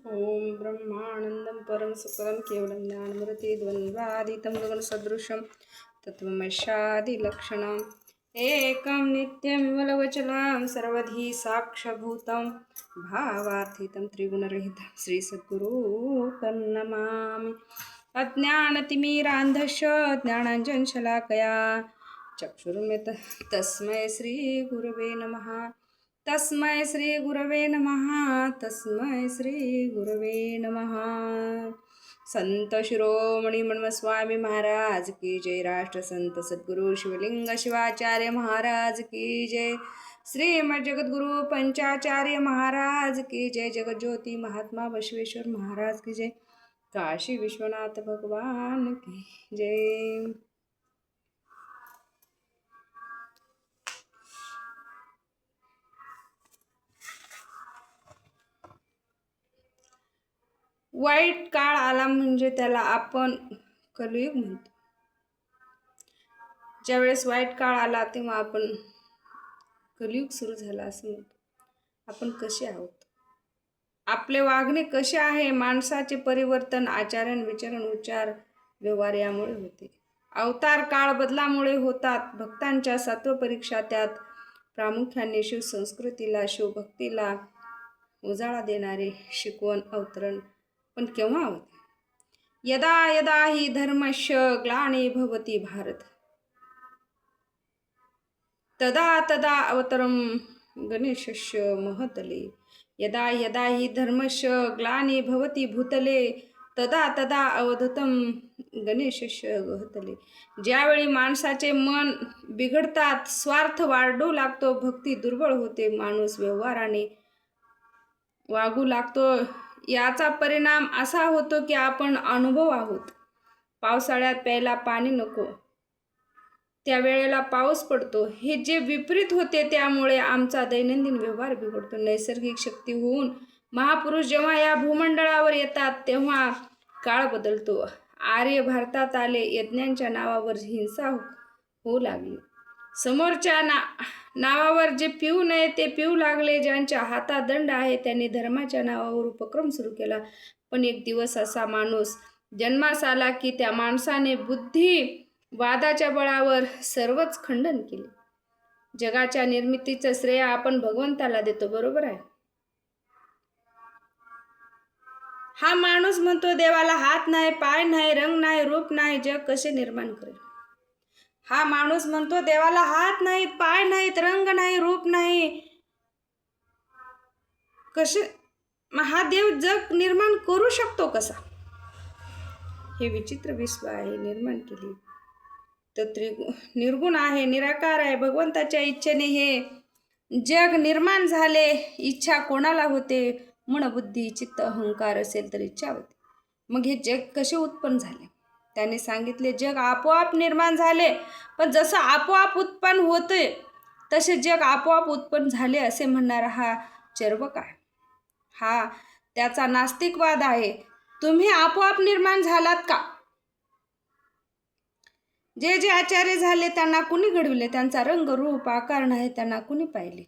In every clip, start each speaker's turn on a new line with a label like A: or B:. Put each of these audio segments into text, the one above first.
A: ओम ब्रह्मानंदं परम सुखदं केवलं ज्ञानमृति द्वन्द्वादितं गगनसदृशं तत्त्वमस्यादिलक्षणम् एकं नित्यं विमलवचनं सर्वधी साक्षभूतं भावार्थितं त्रिगुणरहितं श्रीसद्गुरु तन्नमामि। अज्ञानतिमिरान्धस्य ज्ञानाञ्जनशलाकया चक्षुरुन्मिलितं तस्मै श्रीगुरवे नमः। तस्मै श्री गुरवे नमः। तस्मै श्री गुरवे नमः। संत शिरोमणी स्वामी महाराज की जय। राष्ट्र संत सद्गुरु शिवलिंग शिवाचार्य महाराज की जय। श्रीमद जगद्गुरु पंचाचार्य महाराज की जय। जगज्योति महात्मा बसवेश्वर महाराज की जय। काशी विश्वनाथ भगवान की जय। वाईट काळ आला म्हणजे त्याला आपण कलियुग म्हणतो। ज्यावेळेस वाईट काळ आला तेव्हा आपण कलियुग सुरू झाला असं म्हणतो। आपण कसे आहोत, आपले वागणे कसे आहे, माणसाचे परिवर्तन आचरण विचरण उच्चार व्यवहार यामुळे होते। अवतार काळ बदलामुळे होतात। भक्तांच्या सत्व परीक्षा त्यात प्रामुख्याने शिवसंस्कृतीला शिवभक्तीला उजाळा देणारे शिकवण अवतरण पण केव्हा होते? यदा यदा हि धर्मस्य ग्लानिर्भवति भारत तदा तदा अवतरम गणेशस्य महतले। यदा यदा हि धर्मस्य ग्लानिर्भवति भूतले तदा तदा अवधतम गणेशस्य गहतले। ज्यावेळी माणसाचे मन बिघडतात, स्वार्थ वाढू लागतो, भक्ती दुर्बळ होते, माणूस व्यवहाराने वागू लागतो, याचा परिणाम असा होतो की आपण अनुभव आहोत। पावसाळ्यात प्यायला पाणी नको त्यावेळेला पाऊस पडतो। हे जे विपरीत होते त्यामुळे आमचा दैनंदिन व्यवहार बिघडतो। नैसर्गिक शक्ती होऊन महापुरुष जेव्हा या भूमंडळावर येतात तेव्हा काळ बदलतो। आर्य भारतात आले, यज्ञांच्या नावावर हिंसा होऊ लागली, समोरच्या नावावर जे पिऊ नये ते पिऊ लागले, ज्यांच्या हातात दंड आहे त्यांनी धर्माच्या नावावर उपक्रम सुरू केला। पण एक दिवस असा माणूस जन्मास आला की त्या माणसाने बुद्धी वादाच्या बळावर सर्वच खंडन केले। जगाच्या निर्मितीचं श्रेय आपण भगवंताला देतो, बरोबर आहे? हा माणूस म्हणतो देवाला हात नाही, पाय नाही, रंग नाही, रूप नाही, जग कसे निर्माण करेल? हा माणूस म्हणतो देवाला हात नाहीत, पाय नाहीत, रंग नाही, रूप नाही, कसे हा देव जग निर्माण करू शकतो कसा? हे विचित्र विश्व आहे निर्माण केली तर निर्गुण आहे, निराकार आहे। भगवंताच्या इच्छेने हे जग निर्माण झाले। इच्छा कोणाला होते? मन बुद्धी चित्त अहंकार असेल तर इच्छा होते। मग हे जग कसे उत्पन्न झाले? त्याने सांगितले जग आपोआप निर्माण झाले, पण जसं आपोआप उत्पन्न होते तसे जग आपोआप उत्पन्न झाले असे म्हणणारा हा चर्वक आहे। हा त्याचा नास्तिकवाद आहे। तुम्ही आपोआप निर्माण झालात का? जे जे आचार्य झाले त्यांना कुणी घडविले? त्यांचा रंग रूप आकार नाही त्यांना कुणी पाहिले?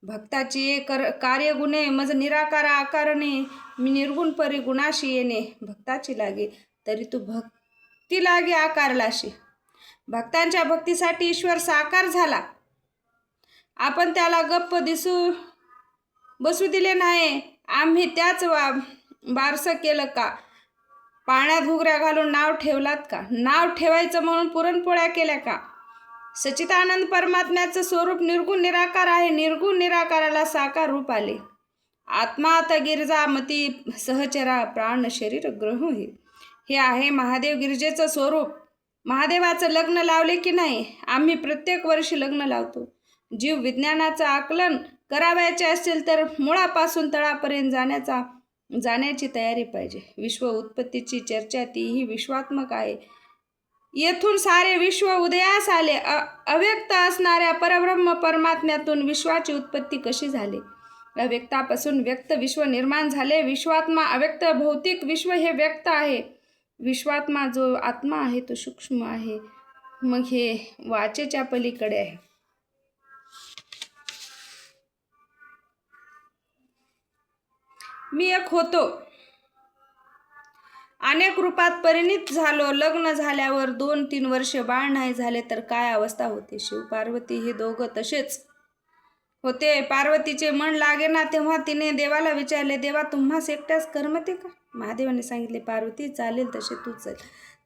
A: भक्ताची कार्य गुणे मज निराकार आकारणे मी निर्गुण परी गुणाशी येणे। भक्ताची लागे तरी तू भक्ती लागे आकारलाशी। भक्तांच्या भक्तीसाठी ईश्वर साकार झाला, आपण त्याला गप्प बसू दिले नाही। आम्ही त्याच बारसं केलं का? पाण्यात घुगऱ्या घालून नाव ठेवलात का? नाव ठेवायचं म्हणून पुरणपोळ्या केल्या का? सच्चिदानंद परमात्म्याचं स्वरूप निर्गुण निराकार आहे। निर्गुण निराकाराला साकार रूप आले। आत्मात गिरजा मती सहचरा प्राण शरीर ग्रह हे आहे महादेव गिरजेचं स्वरूप। महादेवाचं लग्न लावले की नाही? आम्ही प्रत्येक वर्षी लग्न लावतो। जीव विज्ञानाचं आकलन करावयाचे असेल तर मुळापासून तळापर्यंत जाण्याची तयारी पाहिजे। विश्व उत्पत्तीची चर्चा तीही विश्वात्मक आहे। येथून सारे विश्व उदयास आले। अव्यक्त असणाऱ्या परब्रह्म परमात्म्यातून विश्वाची उत्पत्ती कशी झाली? अव्यक्तापासून व्यक्त विश्व निर्माण झाले। विश्वात्मा अव्यक्त भौतिक विश्व हे व्यक्त आहे। विश्वात्मा जो आत्मा आहे तो सूक्ष्म आहे, मग हे वाचेच्या पलीकडे आहे। मी एक होतो अनेक रूपात परिणित झालो. लग्न झाल्यावर 2-3 वर्षे बाळ नाही झाले तर काय अवस्था होते. शिव पार्वती हे दोघं तसेच होते. पार्वतीचे मन लागेना तेव्हा तिने देवाला विचारले, देवा तुम्हास एकट्यास करमते का? महादेवाने सांगितले, पार्वती चालेल तसे तू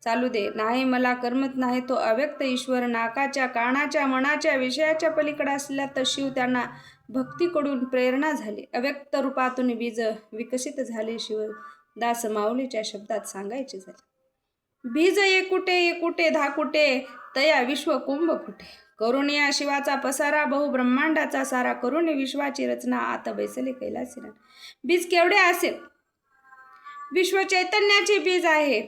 A: चालू दे. नाही मला करमत नाही. तो अव्यक्त ईश्वर नाकाच्या, कानाच्या, मनाच्या, विषयाच्या पलीकडे असला तर शिव त्यांना भक्तीकडून प्रेरणा झाली. अव्यक्त रूपातून बीज विकसित झाले. शिवदास माऊलीच्या शब्दात सांगायचे झाले, बीज एकुटे एकुटे धाकुटे तया विश्व कुंभ फुटे. करुणी या शिवाचा पसारा बहु ब्रह्मांडाचा सारा. करुणी विश्वाची रचना आता बैसले कैलासी. बीज केवढे असेल? विश्व चैतन्याचे बीज आहे.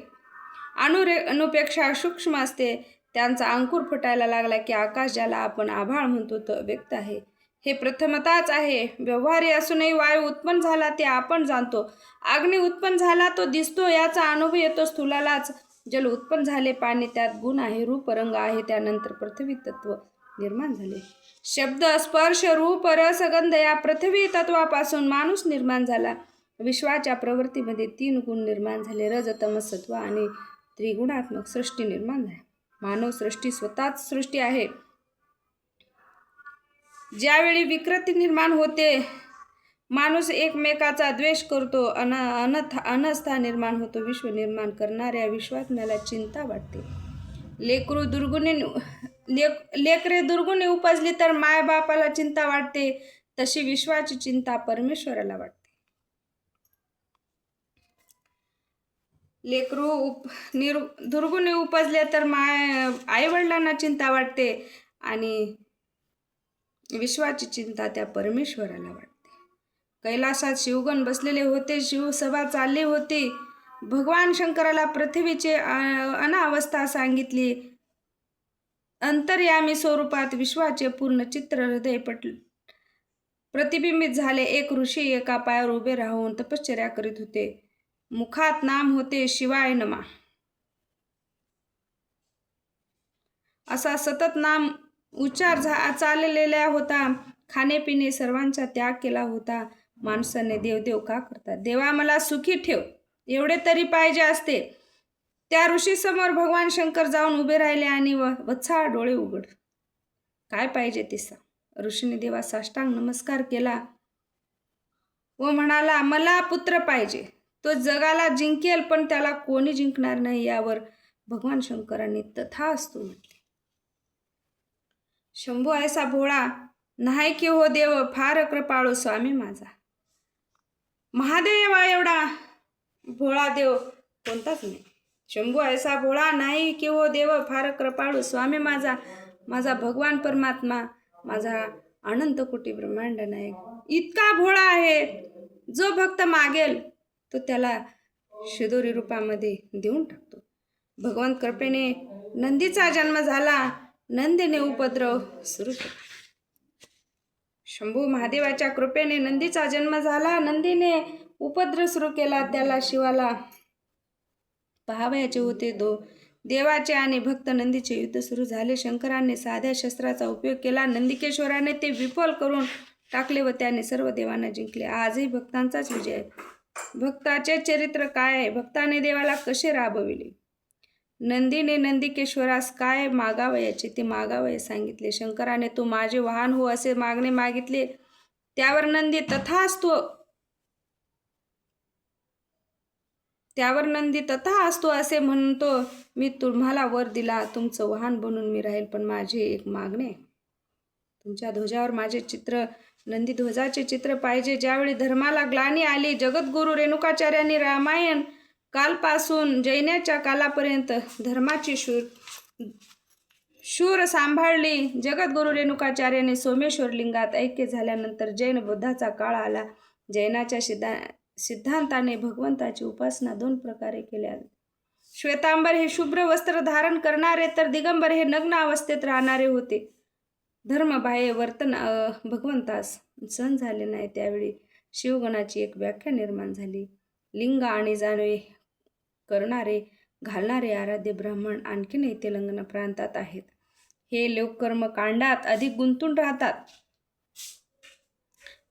A: अणुपेक्षा सूक्ष्म असते. त्यांचा अंकुर फुटायला लागला की आकाश, ज्याला आपण आभाळ म्हणतो, तो व्यक्त आहे. हे प्रथमताच आहे. व्यवहारी असूनही वायू उत्पन्न झाला ते आपण जाणतो. अग्नी उत्पन्न झाला तो दिसतो, याचा अनुभव येतो स्थूलालाच. जल उत्पन्न झाले, पाणी त्यात गुण आहे, रूप रंग आहे. त्यानंतर पृथ्वी तत्व निर्माण झाले. शब्द स्पर्श रूप रस गंध या पृथ्वी तत्वापासून माणूस निर्माण झाला. विश्वाच्या प्रवृत्तीमध्ये 3 गुण निर्माण झाले. रज तमस सत्व आणि त्रिगुणात्मक सृष्टी निर्माण झाली. मानव सृष्टी स्वतःच सृष्टी आहे. ज्यावेळी विकृती निर्माण होते, माणूस एकमेकाचा द्वेष करतो, अनस्था निर्माण होतो. विश्व निर्माण करणाऱ्या विश्वात्म्याला चिंता वाटते. लेकरे दुर्गुणी उपजली तर मायबापाला चिंता वाटते. तशी विश्वाची चिंता परमेश्वराला वाटते. लेकरू दुर्गुणी उपजले तर आईवडिलांना चिंता वाटते आणि विश्वाची चिंता त्या परमेश्वराला वाटते. कैलासात शिवगण बसलेले होते. शिवसभा चालली होती. भगवान शंकराला पृथ्वीची अनावस्था सांगितली. अंतर्यामी स्वरूपात विश्वाचे पूर्ण चित्र हृदय प्रतिबिंबित झाले. एक ऋषी एका पायावर उभे राहून तपश्चर्या करीत होते. मुखात नाम होते, शिवाय नमा असा सतत नाम उच्चार चाललेला होता. खाणेपिणे सर्वांचा त्याग केला होता. माणसाने देवदेव का करतात? देवा मला सुखी ठेव एवढे तरी पाहिजे असते. त्या ऋषीसमोर भगवान शंकर जाऊन उभे राहिले आणि वत्सा डोळे उघड, काय पाहिजे ते सांग. ऋषीने देवा साष्टांग नमस्कार केला व म्हणाला, मला पुत्र पाहिजे. तो जगाला जिंकेल पण त्याला कोणी जिंकणार नाही. यावर भगवान शंकरांनी तथास्तु म्हटले. शंभू ऐसा भोळा नाही की हो देव, फार कृपाळू स्वामी माझा. महादेव एवढा भोळा देव कोणताच नाही. शंभू ऐसा भोळा नाही की हो देव, फार कृपाळू स्वामी माझा. माझा भगवान परमात्मा, माझा अनंत कोटी ब्रह्मांड नायक इतका भोळा आहे. जो भक्त मागेल तो त्याला शिदोरी रूपामध्ये देऊन टाकतो. भगवंत कृपेने नंदीचा जन्म झाला. नंदीने उपद्रव सुरू केला. शंभू महादेवाच्या कृपेने नंदीचा जन्म झाला. नंदीने उपद्रव सुरू केला. त्याला शिवाला पहावयाचे होते. देवाचे आणि भक्त नंदीचे युद्ध सुरू झाले. शंकराने साध्या शस्त्राचा उपयोग केला. नंदिकेश्वराने ते विफल करून टाकले व त्याने सर्व देवांना जिंकले. आजही भक्तांचाच विजय आहे. भक्ताचे चरित्र काय आहे? भक्ताने देवाला कसे राबविले? नंदीने नंदिकेश्वरास काय मागावयाचे ते मागावयाचे सांगितले. शंकराने तू माझे वाहन हो असे मागणे मागितले. त्यावर नंदी तथास्तु असे म्हणतो. मी तुम्हाला वर दिला, तुमचं वाहन बनून मी राहील, पण माझे एक मागणे आहे. तुमच्या ध्वजावर माझे चित्र, नंदी ध्वजाचे चित्र पाहिजे. ज्यावेळी धर्माला ग्लानी आली, जगद्गुरू रेणुकाचार्यांनी रामायण कालपासून जैनाच्या कालापर्यंत धर्माची शूर सांभाळली. जगद्गुरू रेणुकाचार्याने सोमेश्वर लिंगात ऐक्य झाल्यानंतर जैन बुद्धाचा काळ आला. जैनाच्या सिद्धांताने भगवंताची उपासना 2 प्रकारे केल्या. श्वेतांबर हे शुभ्र वस्त्र धारण करणारे तर दिगंबर हे नग्न अवस्थेत राहणारे होते. धर्मबाह्य वर्तन भगवंतास सहन झाले नाही. त्यावेळी शिवगणाची एक व्याख्या निर्माण झाली. लिंग आणि जाणवे करणारे घालणारे आराध्य ब्राह्मण आणखीनही तेलंगणा प्रांतात आहेत. हे लोक कर्मकांडात अधिक गुंतून राहतात.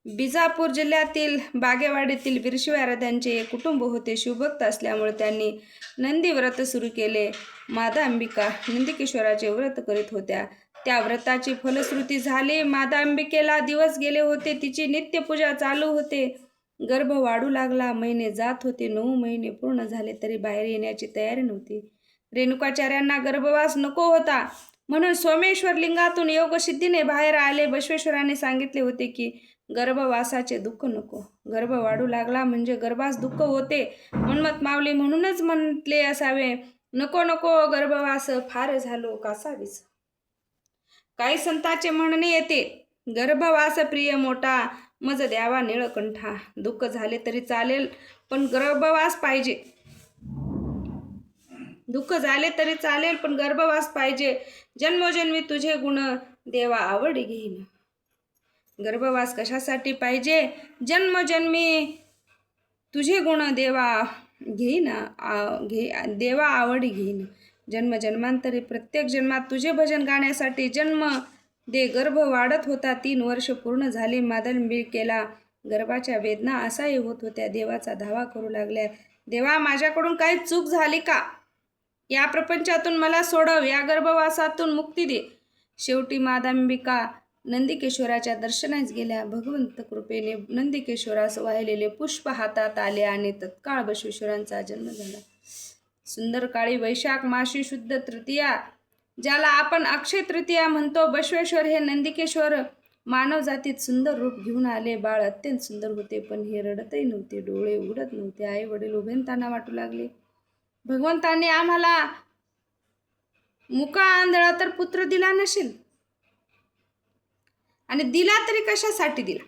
A: बिजापूर जिल्ह्यातील बागेवाडीतील बिरशिवाराध्यांचे एक कुटुंब होते. शिवभक्त असल्यामुळे त्यांनी नंदी व्रत सुरू केले. माता अंबिका नंदिकेश्वराचे व्रत करीत होत्या. त्या व्रताची फलश्रुती झाली. माता अंबिकेला दिवस गेले होते. तिची नित्यपूजा चालू होते. गर्भ वाढू लागला. महिने जात होते. 9 महिने पूर्ण झाले तरी बाहेर येण्याची तयारी नव्हती. रेणुकाचार्यांना गर्भवास नको होता म्हणून सोमेश्वर लिंगातून योगसिद्धीने बाहेर आले. बसवेश्वरांनी सांगितले होते की गर्भवासाचे दुःख नको. गर्भ वाढू लागला म्हणजे गर्भास दुःख होते. मन्मथ माऊली म्हणूनच म्हटले असावे, नको नको गर्भवास फार झालो कासावीस. काही संतांचे म्हणणे येते, गर्भवास प्रिय मोठा मज द्यावा निळकंठा. दुःख झाले तरी चालेल पण गर्भवास पाहिजे. दुःख झाले तरी चालेल पण गर्भवास पाहिजे. जन्मोजन्मी तुझे गुण देवा आवडी घेईन. गर्भवास कशासाठी पाहिजे? जन्मोजन्मी तुझे गुण देवा घेईन, देवा आवडी घेईन. जन्मजन्मांतरी प्रत्येक जन्मात तुझे भजन गाण्यासाठी जन्म दे. गर्भ वाढत होता. 3 वर्ष पूर्ण झाली. मादंबिकेला गर्भाच्या वेदना असह्य होत होत्या. देवाचा धावा करू लागल्या, देवा माझ्याकडून काही चूक झाली का? या प्रपंचातून मला सोडव. या गर्भवासातून मुक्ती दे. शेवटी मादांबिका नंदिकेश्वराच्या दर्शनास गेल्या. भगवंत कृपेने नंदिकेश्वरास वाहिलेले पुष्प हातात आले आणि तत्काळ बसवेश्वरांचा जन्म झाला. सुंदर काळी वैशाख मासी शुद्ध तृतीया, ज्याला आपण अक्षय तृतीया म्हणतो, बसवेश्वर हे नंदिकेश्वर मानव जातीत सुंदर रूप घेऊन आले. बाळ अत्यंत सुंदर होते पण हे रडतही नव्हते, डोळे उघडत नव्हते. आई वडील उभेताना वाटू लागले, भगवंतांनी आम्हाला मुका आंधळा तर पुत्र दिला नसेल, आणि दिला तरी कशासाठी दिला?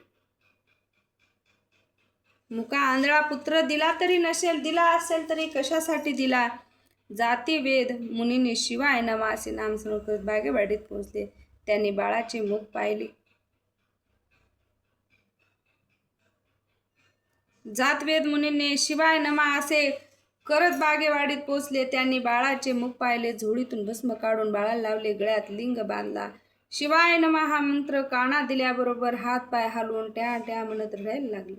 A: मुका आंधळा पुत्र दिला तरी नसेल, दिला असेल तरी कशासाठी दिला? जाती वेद मुनीने शिवाय नमा असे नामस्मरण करत बागेवाडीत पोहोचले. त्यांनी बाळाचे मुख पाहिले. जातवेद मुनीने शिवाय नमा असे करत बागेवाडीत पोचले. त्यांनी बाळाचे मुख पाहिले. झोळीतून भस्म काढून बाळाला लावले. गळ्यात लिंग बांधला. शिवाय नमा हा मंत्र काना दिल्याबरोबर हात पाय हलवून ट्या ट्या म्हणत रडायला लागले.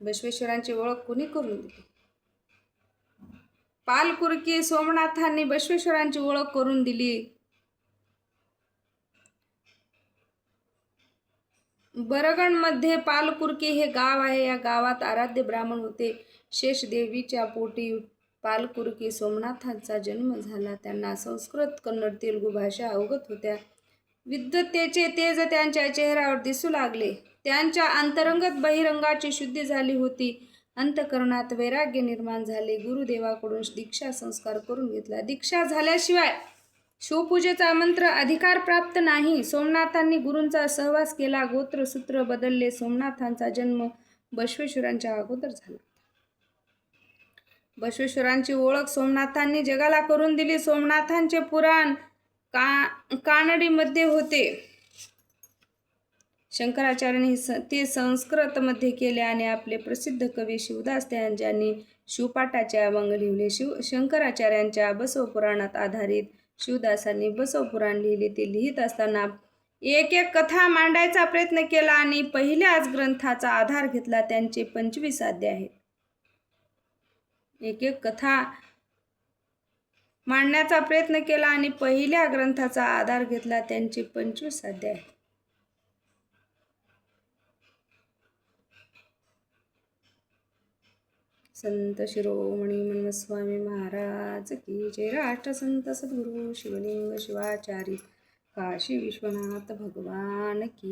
A: बसवेश्वरांची ओळख कोणी करून दिली? पालकुरकी सोमनाथांनी बसवेश्वरांची ओळख करून दिली. बरगणमध्ये पालकुरकी हे गाव आहे. या गावात आराध्य ब्राह्मण होते. शेषदेवीच्या पोटी पालकुरकी सोमनाथांचा जन्म झाला. त्यांना संस्कृत, कन्नड, तेलुगू भाषा अवगत होत्या. विद्वत्तेचे तेज त्यांच्या चेहऱ्यावर दिसू लागले. त्यांच्या अंतरंगात बहिरंगाची शुद्धी झाली होती. अंतःकरणात वैराग्य निर्माण झाले. गुरुदेवाकडून दीक्षा संस्कार करून घेतला. दीक्षा झाल्याशिवाय शिवपूजेचा मंत्र अधिकार प्राप्त नाही. सोमनाथांनी गुरूंचा सहवास केला. गोत्र सूत्र बदलले. सोमनाथांचा जन्म बसवेश्वरांच्या अगोदर झाला. बसवेश्वरांची ओळख सोमनाथांनी जगाला करून दिली. सोमनाथांचे पुराण कानडीमध्ये होते. शंकराचार्यांनी ते संस्कृतमध्ये केले आणि आपले प्रसिद्ध कवी शिवदास यांनी शिवपाठाचे अभंग लिहिले. शंकराचार्यांच्या बसव पुराणात आधारित शिवदासांनी बसव पुराण लिहिले. ते लिहित असताना एक एक कथा मांडायचा प्रयत्न केला आणि पहिल्याच ग्रंथाचा आधार घेतला. त्यांचे 25 अध्याय आहेत. एक एक कथा मांडण्याचा प्रयत्न केला आणि पहिल्या ग्रंथाचा आधार घेतला. त्यांचे 25 अध्याय आहेत. संत शिरोमणी मन्मथस्वामी महाराज की जय. राष्ट्रसंत सद्गुरु शिवलिंग शिवाचार्य काशी विश्वनाथ भगवान की